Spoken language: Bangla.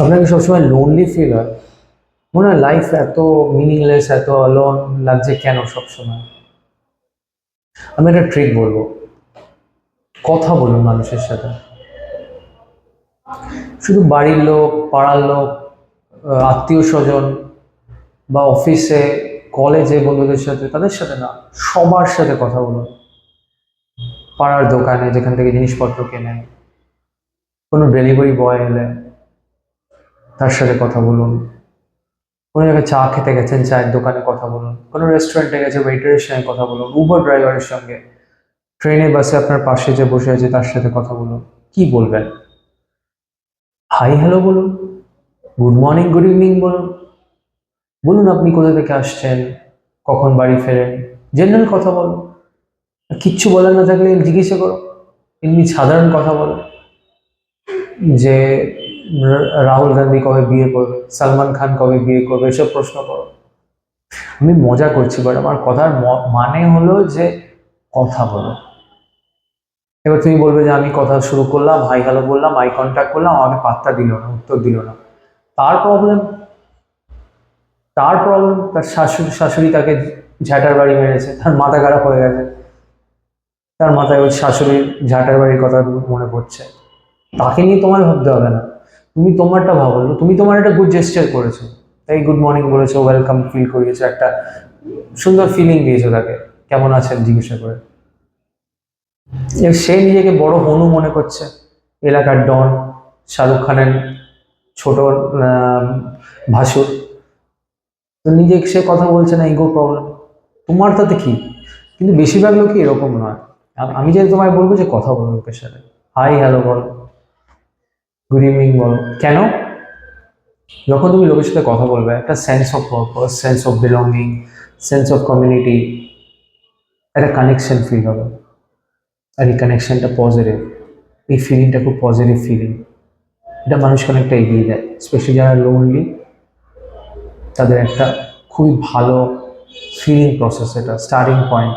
আপনাকে সবসময় লোনলি ফিল হয়? মনে হয় লাইফ এত মিনিংলেস, এত অলোন লাগছে কেন সবসময়? আমি একটা ট্রিক বলবো, কথা বলুন মানুষের সাথে। শুধু বাড়ির লোক, পাড়ার লোক, আত্মীয় স্বজন বা অফিসে, কলেজে বন্ধুদের সাথে, তাদের সাথে না, সবার সাথে কথা বলুন। পাড়ার দোকানে যেখান থেকে জিনিসপত্র কেনেন, কোনো ডেলিভারি বয় এলে তার সাথে কথা বলুন। কোনো জায়গায় চা খেতে গেছেন, চায়ের দোকানে কথা বলুন। কোনো রেস্টুরেন্টে গেছে, ওয়েটারের সঙ্গে কথা বলুন। উবার ড্রাইভারের সঙ্গে, ট্রেনে বাসে আপনার পাশে যে বসে আছে তার সাথে কথা বলুন। কি বলবেন? হাই হ্যালো বলুন, গুড মর্নিং, গুড ইভিনিং বলুন। বলুন আপনি কোথা থেকে আসছেন, কখন বাড়ি ফেরেন। জেনারেল কথা বলুন। কিচ্ছু বলার না থাকলে জিজ্ঞাসা করো, এমনি সাধারণ কথা বলো যে রাহুল গান্ধী কবে বিয়ে করবে, সালমান খান কবে বিয়ে করবে, এসব প্রশ্ন করো। আমি মজা করছি, বাট আমার কথার মানে হলো যে কথা বলো। এবার তুমি বলবে যে আমি কথা শুরু করলাম, হাই হ্যালো বললাম, আই কন্ট্যাক্ট করলাম, আমাকে পাত্তা দিল না, উত্তর দিল না। তার প্রবলেম। তার শাশুড়ি তাকে ঝ্যাঁটার বাড়ি মেরেছে, তার মাথা খারাপ হয়ে গেছে, তার মাথায় ওই শাশুড়ির ঝ্যাঁটার বাড়ির কথা মনে পড়ছে। তাকে নিয়ে তোমায় ভাবতে হবে না, তুমি তোমারটা ভাবো। তুমি তোমার একটা গুড জেস্টার করেছো, তাই গুড মর্নিং বলেছো, ওয়েলকাম ফিল করিয়েছো, একটা সুন্দর ফিলিং দিয়েছো তাকে, কেমন আছেন জিজ্ঞাসা করে। সে নিজেকে বড় হনু মনে করছে, এলাকার ডন, শাহরুখ খানের ছোট ভাসুর। তো নিজে সে কথা বলছে না, ইগো প্রবলেম, তোমার তাতে কি? কিন্তু বেশিরভাগ লোকই এরকম নয়। আমি যে তোমায় বলবো যে কথা বলো লোকের সাথে, হাই হ্যালো বলো, গুড ইভিনিং বলো। কেন? যখন তুমি লোকের সাথে কথা বলবে, একটা sense of purpose, sense of belonging, sense of community, একটা কানেকশন ফিল হবে। আর এই কানেকশনটা পজিটিভ, এই ফিলিংটা খুব পজিটিভ ফিলিং। এটা মানুষকে অনেকটা এগিয়ে দেয়, স্পেশালি যারা লোনলি, তাদের একটা খুবই ভালো ফিলিং প্রসেস, এটা স্টার্টিং পয়েন্ট।